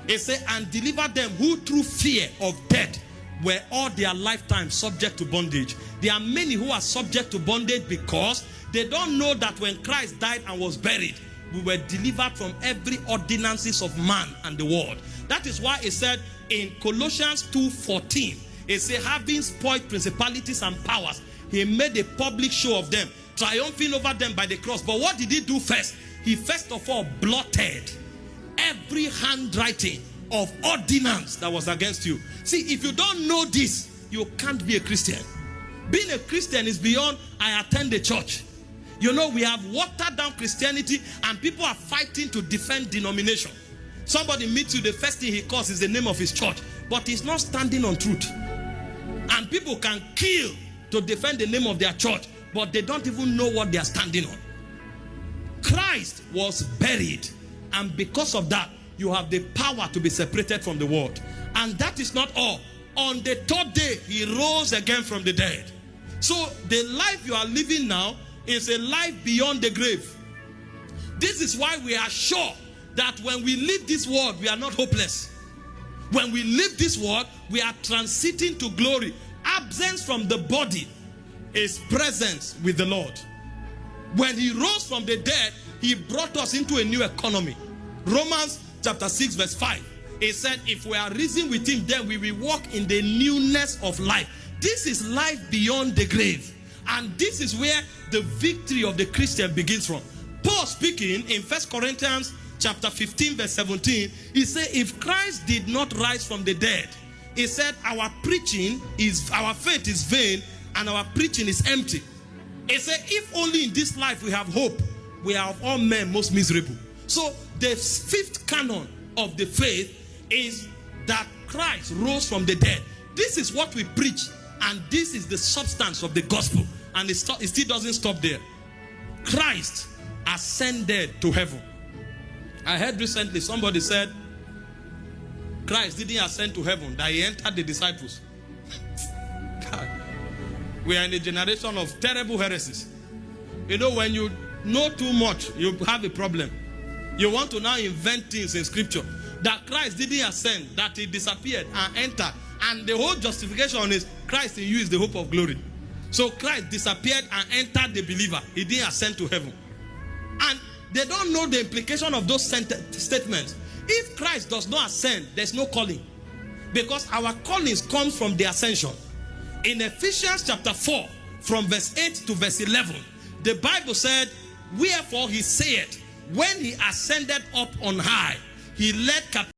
It said, and deliver them who through fear of death were all their lifetime subject to bondage. There are many who are subject to bondage because they don't know that when Christ died and was buried, we were delivered from every ordinances of man and the world. That is why it said in Colossians 2:14, it said, having spoiled principalities and powers, he made a public show of them, triumphing over them by the cross. But what did he do first? He first of all blotted every handwriting of ordinance that was against you. See, if you don't know this, you can't be a Christian. Being a Christian is beyond, I attend the church. You know, we have watered down Christianity and people are fighting to defend denomination. Somebody meets you, the first thing he calls is the name of his church, but he's not standing on truth. And people can kill to defend the name of their church, but they don't even know what they are standing on. Christ was buried, and because of that, you have the power to be separated from the world. And that is not all. On the third day, he rose again from the dead. So the life you are living now is a life beyond the grave. This is why we are sure that when we leave this world, we are not hopeless. When we leave this world, we are transiting to glory. Absence from the body is presence with the Lord. When he rose from the dead, he brought us into a new economy. Romans chapter 6 verse 5. It said, if we are risen with him, then we will walk in the newness of life. This is life beyond the grave. And this is where the victory of the Christian begins from. Paul speaking in 1 Corinthians chapter 15 verse 17, he said, if Christ did not rise from the dead, he said, our faith is vain and our preaching is empty. He said, if only in this life we have hope, we are of all men most miserable. So the fifth canon of the faith is that Christ rose from the dead. This is what we preach, and this is the substance of the gospel. And it still doesn't stop there. Christ ascended to heaven. I heard recently somebody said Christ didn't ascend to heaven, that he entered the disciples. God. We are in a generation of terrible heresies. You know, when you know too much, you have a problem. You want to now invent things in scripture. That Christ didn't ascend, that he disappeared and entered. And the whole justification is Christ in you is the hope of glory. So Christ disappeared and entered the believer. He didn't ascend to heaven. And they don't know the implication of those statements. If Christ does not ascend, there's no calling. Because our callings comes from the ascension. In Ephesians chapter 4, from verse 8 to verse 11, the Bible said, wherefore he said, when he ascended up on high, he led captivity